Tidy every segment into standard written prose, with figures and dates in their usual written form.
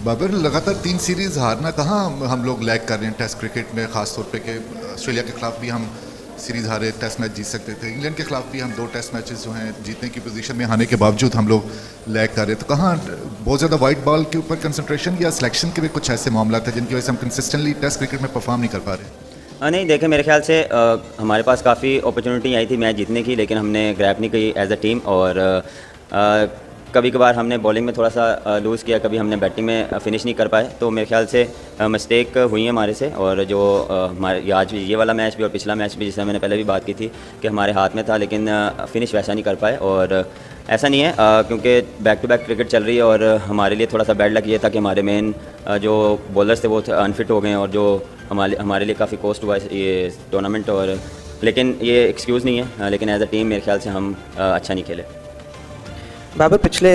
बाबर, लगातार 3 सीरीज़ हारना, कहाँ हम लोग लैग कर रहे हैं टेस्ट क्रिकेट में, ख़ास तौर पे कि ऑस्ट्रेलिया के ख़िलाफ़ भी हम सीरीज़ हारे, टेस्ट मैच जीत सकते थे। इंग्लैंड के ख़िलाफ़ भी हम 2 टेस्ट मैचेस जो हैं जीतने की पोजीशन में आने के बावजूद हम लोग लैग कर रहे हैं। तो कहाँ बहुत ज़्यादा वाइट बॉल के ऊपर कंसंट्रेशन या सिलेक्शन के भी कुछ ऐसे मामला थे जिनकी वजह से हम कंसिस्टेंटली टेस्ट क्रिकेट में परफॉर्म नहीं कर पा रहे? नहीं, देखें, मेरे ख्याल से हमारे पास काफ़ी अपॉर्चुनिटी आई थी मैच जीतने की, लेकिन हमने ग्रैब नहीं की एज अ टीम। और कभी कभार हमने बॉलिंग में थोड़ा सा लूज़ किया, कभी हमने बैटिंग में फिनिश नहीं कर पाए। तो मेरे ख्याल से मिस्टेक हुई है हमारे से। और जो हमारे आज ये वाला मैच भी और पिछला मैच भी, जिसमें मैंने पहले भी बात की थी कि हमारे हाथ में था, लेकिन फिनिश वैसा नहीं कर पाए। और ऐसा नहीं है, क्योंकि बैक टू बैक क्रिकेट चल रही है और हमारे लिए थोड़ा सा बैड लक ये था कि हमारे मेन जो बॉलर्स थे वो अनफिट हो गए और जो हमारे लिए काफ़ी कॉस्ट हुआ ये टूर्नामेंट। और लेकिन ये एक्सक्यूज़ नहीं है, लेकिन एज अ टीम मेरे ख्याल से हम अच्छा नहीं खेले। बाबर, पिछले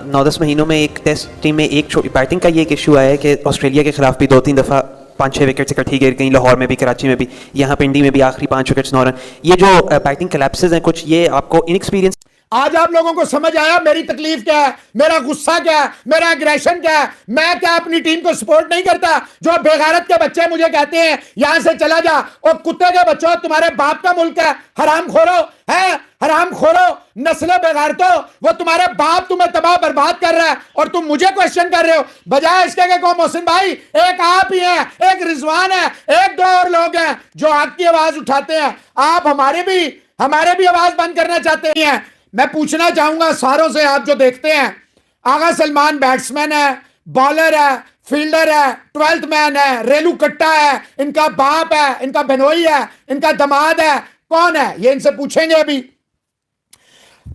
9-10 महीनों में एक टेस्ट टीम में एक छोटी बैटिंग का ये एक इशू आया है कि ऑस्ट्रेलिया के खिलाफ भी 2-3 दफ़ा 5-6 विकेट्स इकट्ठी गिर गई, लाहौर में भी, कराची में भी, यहाँ पिंडी में भी आखिरी 5 विकेट्स 9 रन। ये जो बैटिंग कलेप्सेस हैं कुछ, ये आपको इनएक्सपीरियंस? आज आप लोगों को समझ आया मेरी तकलीफ क्या है, मेरा गुस्सा क्या है, मेरा एग्रेशन क्या है। मैं क्या अपनी टीम को सपोर्ट नहीं करता? जो बेगैरत के बच्चे मुझे कहते हैं यहां से चला जा, और कुत्ते के बच्चों, तुम्हारे बाप का मुल्क है, हराम खोरो है, हराम खोरो, नस्ल बेगारतो, वो तुम्हारे बाप तुम्हें तबाह बर्बाद कर रहा है और तुम मुझे क्वेश्चन कर रहे हो। बजाय इसके कि कहो मोहसिन भाई, एक आप ही हैं, एक रिजवान है, 1-2 और लोग हैं जो हक की आवाज उठाते हैं। आप हमारे भी आवाज बंद करना चाहते हैं। मैं पूछना चाहूंगा सारों से, आप जो देखते हैं, आगा सलमान बैट्समैन है, बॉलर है, फील्डर है, 12th मैन है, रेलू कट्टा है, इनका बाप है, इनका बहनोई है, इनका दमाद है, कौन है ये इनसे पूछेंगे। अभी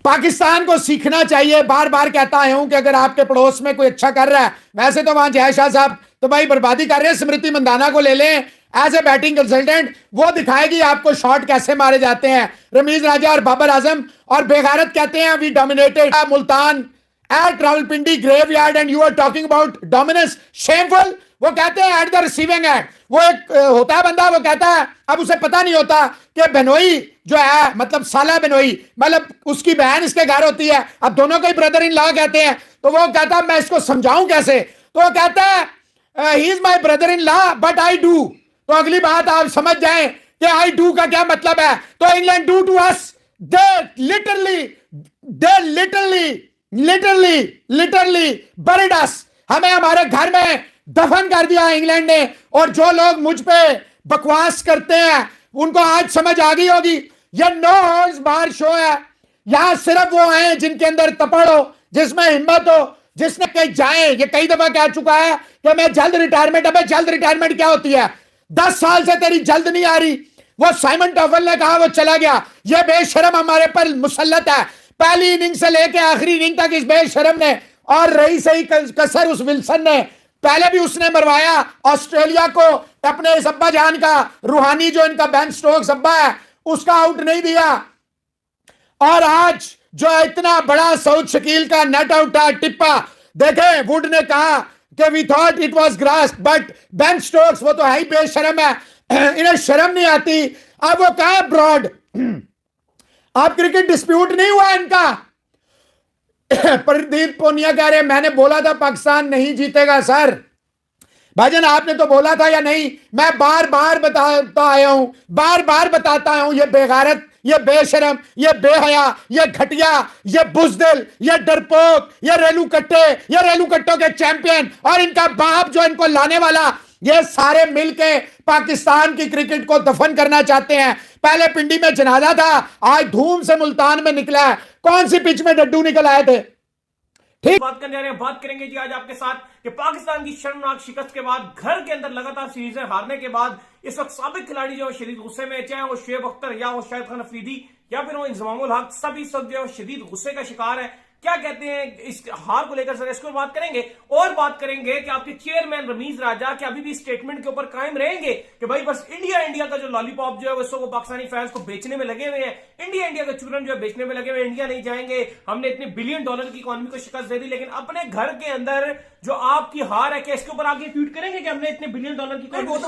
पाकिस्तान को सीखना चाहिए। बार बार कहता आया हूं कि अगर आपके पड़ोस में कोई अच्छा कर रहा है, वैसे तो वहां जय शाह साहब तो भाई बर्बादी कर रहे हैं, स्मृति मंदाना को ले लें एज ए बैटिंग कंसल्टेंट, वो दिखाएगी आपको शॉट कैसे मारे जाते हैं। रमीज राजा और बाबर आजम और बेगारत कहते हैं we dominated Multan at Rawalpindi graveyard and you are talking about dominance, shameful. वो कहते हैं एट द रिसीविंग एंड, वो एक होता है बंदा, वो कहता है, अब उसे पता नहीं होता कि बेनोई जो है, मतलब साला बेनोई, मतलब उसकी बहन इसके घर होती है, अब दोनों को ही ब्रदर इन लॉ कहते हैं। तो वो कहता है मैं इसको समझाऊं कैसे? तो वो कहता है he is my brother in law but I do. तो अगली बात आप समझ जाएं कि आई डू का क्या मतलब है। तो England do to us, they literally buried us, हमें हमारे घर में दफन कर दिया इंग्लैंड ने। और जो लोग मुझ पे बकवास करते हैं उनको आज समझ आ गई होगी, ये नो हॉर्स बार शो है। यहां सिर्फ वो हैं जिनके अंदर तपड़ हो, जिसमें हिम्मत हो, जिसने कहीं जाए। ये कई दफा कह चुका है कि मैं जल्द रिटायरमेंट। अबे जल्द रिटायरमेंट क्या होती है? 10 साल से तेरी जल्द नहीं आ रही। वो साइमन टॉफल ने कहा वो चला गया, ये बेशरम हमारे पर मुसल्लत है। पहली इनिंग से लेके आखिरी इनिंग तक इस बेशरम ने, और रही सही कसर उस विल्सन ने, पहले भी उसने मरवाया ऑस्ट्रेलिया को। अपने इस अब्बा जान का, रूहानी जो इनका बेन स्टोक्स अब्बा है, उसका आउट नहीं दिया। और आज जो इतना बड़ा सऊद शकील का नेट आउट था, टिप्पा देखे, वुड ने कहा कि we thought it was grass, but Ben Stokes वो तो है ही बेशरम है, इन्हें शर्म नहीं आती। अब वो कहा ब्रॉड, आप क्रिकेट डिस्प्यूट नहीं हुआ इनका। प्रदीप पोनिया कह रहे मैंने बोला था पाकिस्तान नहीं जीतेगा। सर भाईजान, आपने तो बोला था या नहीं? मैं बार बार बताता आया हूं, बार बार बताता आया हूं, ये बेगारत, ये बेशरम, ये बेहया, ये घटिया, ये बुजदिल, ये डरपोक, ये रेलू कट्टों के चैंपियन और इनका बाप जो इनको लाने वाला, ये सारे मिलके पाकिस्तान की क्रिकेट को दफन करना चाहते हैं। पहले पिंडी में जनाजा था, आज धूम से मुल्तान में निकला है। कौन सी पिच में डड्डू निकल आए थे? ठीक बात करने जा रहे हैं, बात करेंगे जी आज आपके साथ कि पाकिस्तान की शर्मनाक शिकस्त के बाद, घर के अंदर लगातार सीरीजें हारने के बाद, इस वक्त साबिक खिलाड़ी जो शदीद गुस्से में, चाहे वो शुएब अख्तर या वो शाहिद खान अफरीदी या फिर वो इंजमामुल हक, सभी इस वक्त जो शदीद गुस्से का शिकार है। क्या कहते हैं इस हार को लेकर? सर इसको बात करेंगे और बात करेंगे कि आपके चेयरमैन रमीज राजा के अभी भी स्टेटमेंट के ऊपर कायम रहेंगे कि भाई बस इंडिया का जो लॉलीपॉप जो है वो पाकिस्तानी फैंस को बेचने में लगे हुए हैं, इंडिया का चूरन जो है बेचने में लगे हुए, इंडिया नहीं जाएंगे, हमने इतने बिलियन डॉलर की इकोनॉमी को शिकस्त दे दी। लेकिन अपने घर के अंदर जो आपकी हार है, क्या इसके ऊपर आगे ट्वीट करेंगे कि हमने इतने बिलियन डॉलर की वो तो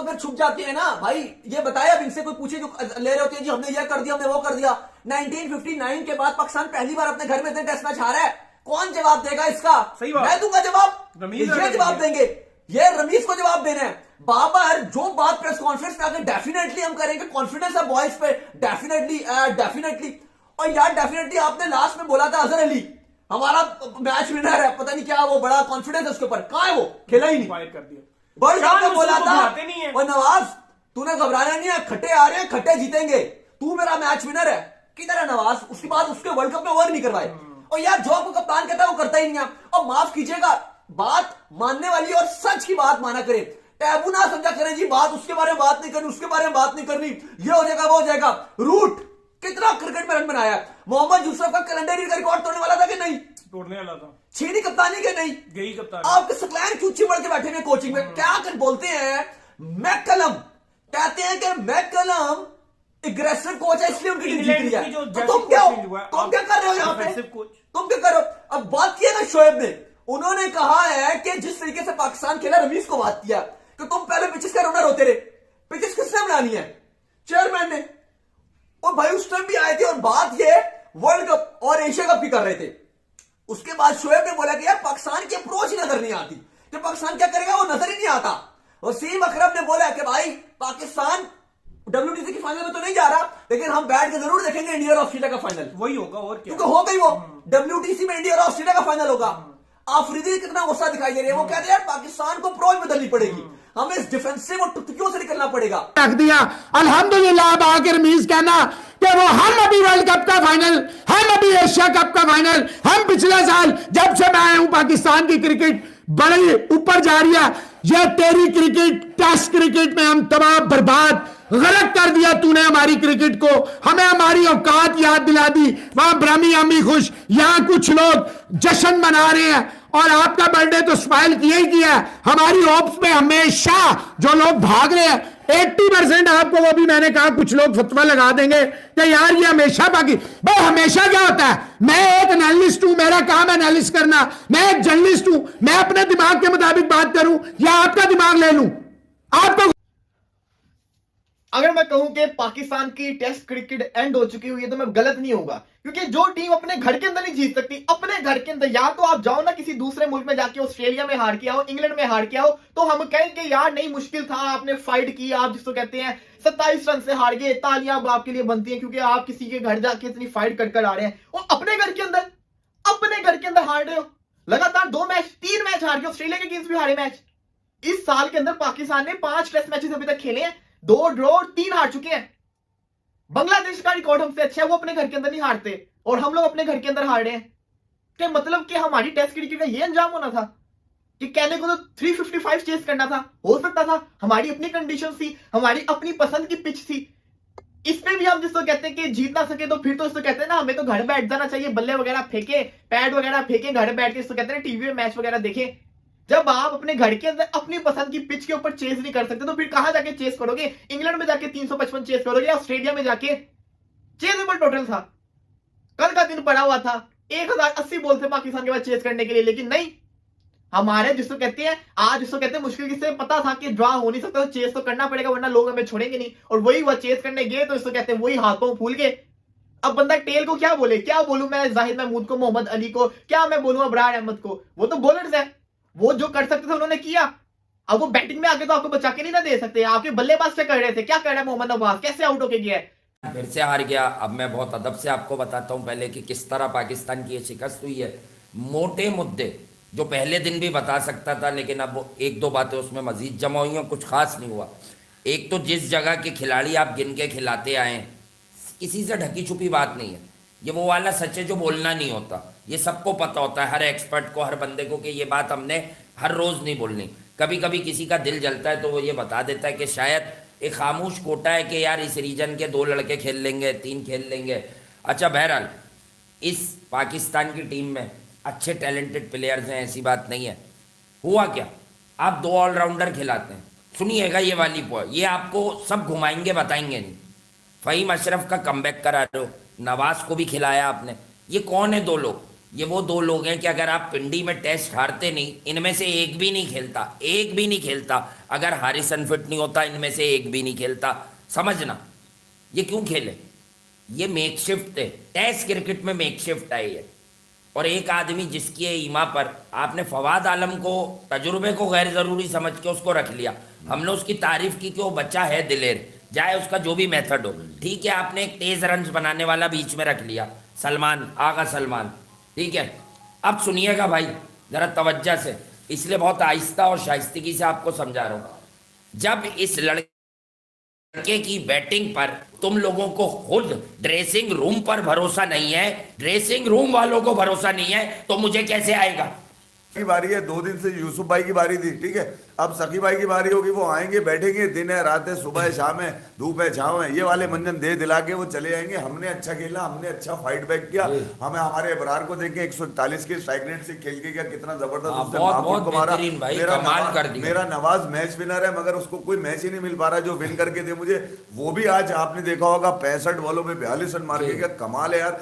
फिर छुप जाती है ना भाई। ये बताया अब इनसे कोई पूछे जो ले रहे होते हैं जी हमने ये कर दिया, हमने वो कर दिया। 1959 के बाद पाकिस्तान पहली बार अपने घर में इतने टेस्ट मैच हारा है। कौन जवाब देगा इसका? सही बात। मैं दूंगा जवाब, रमीज ये जवाब देंगे, ये रमीज को जवाब देना है। बाबर जो बात प्रेस कॉन्फ्रेंस में आकर डेफिनेटली हम करेंगे, कॉन्फिडेंस है बॉयज पे, डेफिनेटली। और यार डेफिनेटली आपने लास्ट में बोला था अजहर अली हमारा मैच विनर है, पता नहीं क्या वो बड़ा कॉन्फिडेंस है उसके ऊपर, कहां है वो? खेला ही नहीं, फायर कर दिया। वर्ल्ड कप में बोला था। बुलाते नहीं है। और नवाज तूने घबराना नहीं है, खट्टे आ रहे हैं, खट्टे जीतेंगे, तू मेरा मैच विनर है। किधर है नवाज? उसके बाद उसके वर्ल्ड कप में ओवर नहीं करवाए। और यार जो आपको कप्तान कहता है वो करता ही नहीं है। और माफ कीजिएगा, बात मानने वाली और सच की बात माना करे, टैबू ना समझा करें जी, बात उसके बारे में बात नहीं करनी, उसके बारे में बात नहीं करनी, ये हो जाएगा वो हो जाएगा। रूट कितना क्रिकेट में रन बनाया है, मोहम्मद यूसुफ का कैलेंडर का रिकॉर्ड तोड़ने वाला था कि नहीं? तोड़ने वाला था। छीनी कप्तानी के नहीं गई कप्तान। आपके सकलैन क्यों चिमड़ के बैठे हुए कोचिंग में? क्या कर बोलते हैं मैकलम, कहते हैं कि मैकलम एग्रेसिव कोच है इसलिए उनकी टीम जीत रही है। तो तुम क्या कर रहे हो यहाँ पे? तुम क्या कर रहे हो? अब बात किया ना शोएब ने, उन्होंने कहा है कि जिस तरीके से पाकिस्तान खेला, रमीज को बात किया कि तुम पहले पिचेस का रनर होते रहे, पिचेस किसने बनानी है? चेयरमैन ने। और भाई उस टाइम भी आए थे और बात ये वर्ल्ड कप और एशिया कप की कर रहे थे। उसके बाद शोएब ने बोला कि यार पाकिस्तान की अप्रोच ही नजर नहीं आती, कि पाकिस्तान क्या करेगा वो नजर ही नहीं आता। वसीम अकरम ने बोला कि भाई पाकिस्तान WTC की फाइनल में तो नहीं जा रहा, लेकिन हम बैठ के जरूर देखेंगे इंडिया और ऑस्ट्रेलिया का फाइनल, वही होगा और क्या, क्योंकि हो गई वो WTC में इंडिया और ऑस्ट्रेलिया का फाइनल होगा। आफरीदी कितना गुस्सा दिखाई दे रही है, वो कहते हैं यार पाकिस्तान को अप्रोच बदलनी पड़ेगी, हमें इस डिफेंसिव और टुकड़ियों से निकलना पड़ेगा। रख दिया अल्हम्दुलिल्लाह। अब आखिर मीज कहना कि वो हम अभी वर्ल्ड कप का फाइनल, हम अभी एशिया कप का फाइनल, हम पिछले साल जब से मैं आया हूं पाकिस्तान की क्रिकेट बड़ी ऊपर जा रही है, यह तेरी क्रिकेट टेस्ट क्रिकेट में हम तबाह बर्बाद गलत कर दिया तूने हमारी क्रिकेट को, हमें हमारी औकात याद दिला दी। वहां ब्राह्मी अम्मी खुश, यहां कुछ लोग जश्न मना रहे हैं, और आपका बर्थडे तो स्माइल किया ही किया है। हमारी होप्स में हमेशा जो लोग भाग रहे हैं 80% आपको, वो भी मैंने कहा कुछ लोग फतवा लगा देंगे कि यार ये हमेशा बाकी, भाई हमेशा क्या होता है? मैं एक एनालिस्ट हूं, मेरा काम है एनालिस्ट करना, मैं एक जर्नलिस्ट हूं, मैं अपने दिमाग के मुताबिक बात करूं या आपका दिमाग ले लूं? आपको अगर मैं कहूं कि पाकिस्तान की टेस्ट क्रिकेट एंड हो चुकी हुई है तो मैं गलत नहीं होगा, क्योंकि जो टीम अपने घर के अंदर नहीं जीत सकती, अपने घर के अंदर, या तो आप जाओ ना किसी दूसरे मुल्क में जाके, ऑस्ट्रेलिया में हार के आओ, इंग्लैंड में हार के आओ, तो हम कहेंगे यार नहीं मुश्किल था, आपने फाइट की, आप जिसको कहते हैं 27 रन से हार गए, तालियां अब आपके लिए बनती हैं क्योंकि आप किसी के घर जाके इतनी फाइट कर आ रहे हैं। और अपने घर के अंदर हार रहे हो, लगातार 2 मैच 3 मैच हार गए, ऑस्ट्रेलिया के अगेंस्ट भी हारे मैच। इस साल के अंदर पाकिस्तान ने 5 टेस्ट मैचेस अभी तक खेले हैं, 2 ड्रॉ और 3 हार चुके हैं। बांग्लादेश का रिकॉर्ड हमसे अच्छा है, वो अपने घर के अंदर नहीं हारते और हम लोग अपने घर के अंदर हार रहे हैं। क्या मतलब कि हमारी टेस्ट क्रिकेट का ये अंजाम होना था कि कहने को तो 355 चेस करना था, हो सकता था, हमारी अपनी कंडीशन थी, हमारी अपनी पसंद की पिच थी। इस पे भी हम जिसको कहते हैं कि जीत ना सके तो फिर तो इसको कहते हैं ना हमें तो घर बैठ जाना चाहिए, बल्ले वगैरह फेंके, पैड वगैरह फेंके, घर बैठ के इसको कहते हैं टीवी में मैच वगैरह देखें। जब आप अपने घर के अंदर अपनी पसंद की पिच के ऊपर चेस नहीं कर सकते तो फिर कहां जाके चेस करोगे? इंग्लैंड में जाके 355 चेस करोगे या ऑस्ट्रेलिया में जाके? चेजेबल टोटल था, कल का दिन पड़ा हुआ था, 1080 बॉल थे पाकिस्तान के पास चेस करने के लिए, लेकिन नहीं, हमारे जिसको कहते हैं आज जिसको कहते हैं मुश्किल किससे पता था कि ड्रॉ हो नहीं सकता, तो चेस तो करना पड़ेगा वरना लोग हमें छोड़ेंगे नहीं, और वही हुआ, चेस करने गए तो इसको कहते हैं वही हाथों फूल गए। अब बंदा टेल को क्या बोले, क्या बोलूं मैं जाहिद महमूद को, मोहम्मद अली को, क्या मैं बोलूं अबरार अहमद को? वो तो बॉलर्स है, वो जो कर सकते थे उन्होंने किया। अब वो बैटिंग में आके तो आपको बचा के नहीं ना दे सकते, आपके बल्लेबाज से कर रहे थे, क्या कर रहा है मोहम्मद नवाज, कैसे आउट होके गया है? फिर से हार गया। अब मैं बहुत अदब से आपको बताता हूं पहले कि किस तरह पाकिस्तान की ये शिकस्त हुई है। मोटे मुद्दे जो पहले दिन भी बता सकता था, लेकिन अब वो 1-2 बातें उसमें मजीद जमा हुई हैं, कुछ खास नहीं हुआ। एक तो जिस जगह के खिलाड़ी आप गिन के खिलाते आए हैं, किसी से ढकी छुपी बात नहीं है, ये वो वाला सच है जो बोलना नहीं होता, ये सबको पता होता है, हर एक्सपर्ट को, हर बंदे को, कि ये बात हमने हर रोज़ नहीं बोलनी। कभी कभी किसी का दिल जलता है तो वो ये बता देता है कि शायद एक खामोश कोटा है कि यार इस रीजन के 2 लड़के खेल लेंगे, 3 खेल लेंगे। अच्छा, बहरहाल इस पाकिस्तान की टीम में अच्छे टैलेंटेड प्लेयर्स हैं, ऐसी बात नहीं है। हुआ क्या, आप 2 ऑलराउंडर खिलाते हैं, सुनिएगा ये वाली पॉइंट, ये आपको सब घुमाएंगे बताएंगे नहीं। फ़हीम अशरफ का कमबैक करा रहे हो, नवाज को भी खिलाया आपने, ये कौन है 2 लोग? ये वो 2 लोग हैं कि अगर आप पिंडी में टेस्ट हारते नहीं, इनमें से एक भी नहीं खेलता, अगर हारिसन फिट नहीं होता इनमें से एक भी नहीं खेलता। समझना, ये क्यों खेले, ये मेकशिफ्ट है, टेस्ट क्रिकेट में मेकशिफ्ट है ये। और एक आदमी जिसकी है ईमा पर आपने फवाद आलम को तजुर्बे को गैर ज़रूरी समझ के उसको रख लिया। हमने उसकी तारीफ की कि वो बच्चा है दिलेर, जाए उसका जो भी मेथड हो, ठीक है। आपने एक तेज रन बनाने वाला बीच में रख लिया, सलमान, आगा सलमान, ठीक है। अब सुनिएगा भाई जरा तवज्जो से, इसलिए बहुत आहिस्ता और शाइस्तगी से आपको समझा रहा हूं। जब इस लड़के की बैटिंग पर तुम लोगों को खुद ड्रेसिंग रूम पर भरोसा नहीं है, ड्रेसिंग रूम वालों को भरोसा नहीं है, तो मुझे कैसे आएगा? की बारी है, 2 दिन से यूसुफ भाई की बारी थी, ठीक है। अब सकी भाई की बारी होगी, वो आएंगे बैठेंगे, दिन है रात है, सुबह है शाम है, धूप है छाँव है, ये वाले मंजन दे दिला के वो चले जाएंगे। हमने अच्छा खेला, हमने अच्छा फाइट बैक किया, हमें हमारे अबरार को देखें 141 के स्ट्राइक रेट से खेल के गया, कितना जबरदस्त उसने मार्क को मारा। मेरा नवाज मैच विनर है, मगर उसको कोई मैच ही नहीं मिल पा रहा जो विन करके दे मुझे। वो भी आज आपने देखा होगा 65 बॉलों में 42 रन मार के गया, कमाल है यार।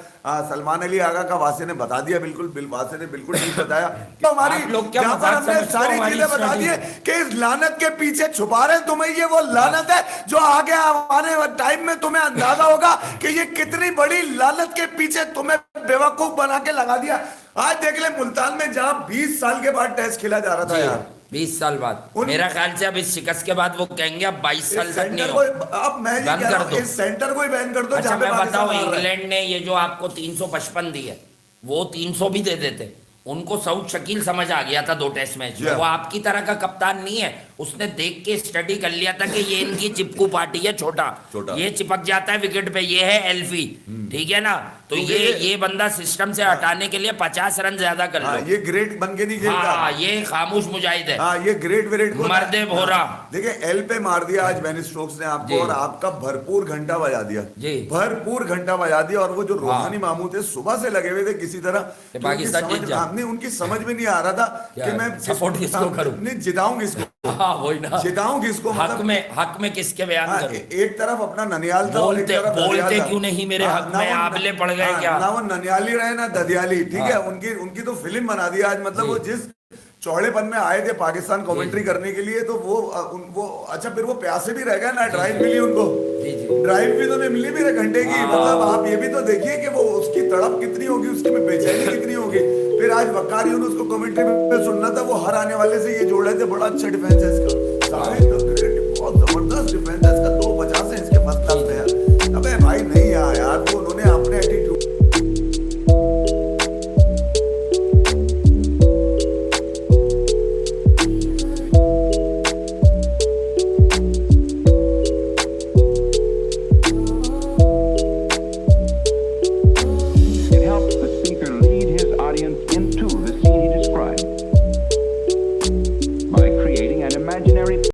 सलमान अली आगा का वासे ने बता दिया, बिल्कुल वासे ने बिल्कुल ठीक बताया। हमारी जहां पर हमने सारी चीजें बता दी है कि इस लानत के पीछे छुपा रहे तुम्हें, ये वो लानत है जो आगे आने वाले टाइम में तुम्हें अंदाजा होगा कि ये कितनी बड़ी लानत के पीछे तुम्हें बेवकूफ बना के लगा दिया। आज देख ले मुल्तान में जहां 20 साल के बाद टेस्ट खेला जा रहा था यार, 20 साल बाद, मेरा ख्याल से अब इस शिकस्त के बाद वो कहेंगे अब 22 साल तक नहीं हो। अब मैं ये कह रहा हूं, इस सेंटर को ही बैन कर दो। अच्छा मैं बताऊं, इंग्लैंड ने ये जो आपको 355 दी है, वो 300 भी दे देते। उनको सऊद शकील समझ आ गया था 2 टेस्ट मैच में, वो आपकी तरह का कप्तान नहीं है। उसने देख के स्टडी कर लिया था कि ये इनकी चिपकू पार्टी है, छोटा ये चिपक जाता है विकेट पे, ये है एल्फी, ठीक है ना। तो ये बंदा सिस्टम से हटाने के लिए 50 रन ज्यादा कर लो। ये ग्रेट बन के नहीं खेलता। हाँ, ये खामोश मुजाहिद है। हाँ, ये ग्रेट विरेट को मर्दे भोरा। देखिए एल पे मार दिया आज बेन स्टोक्स ने आपको, और आपका भरपूर घंटा बजा दिया, भरपूर घंटा बजा दिया। और वो जो रूहानी मामू थे सुबह से लगे हुए थे किसी तरह, पाकिस्तान उनकी समझ में नहीं आ रहा था कि मैं सपोर्ट किसको करूं, नहीं जिताऊं किसको, वही ना, जिताऊं किसको, हक में किसके बयान करूं। एक तरफ अपना ननियाल था, बोलते क्यों नहीं मेरे हक में, आबले पड़ गए क्या? ना वो ननियाली रहे ना ददियाली, ठीक है। उनकी तो फिल्म बना दी आज। मतलब वो जिस चौड़ेपन में आए थे पाकिस्तान कमेंट्री करने के लिए, तो वो अच्छा फिर वो प्यासे भी रह गए ना, ड्राइव मिली उनको, ड्राइव भी तो नहीं मिली मेरे घंटे की। मतलब आप ये भी तो देखिए कि वो उसकी तड़प कितनी होगी, उसकी में बेचैनी कितनी होगी। फिर आज वकारी उसको कमेंट्री में सुनना था, वो हर आने वाले से ये जोड़ रहे थे, बड़ा अच्छा डिफेंस है इसका, बहुत जबरदस्त डिफेंस है इसका, 250 है इसके फर्स्ट क्लास में यार।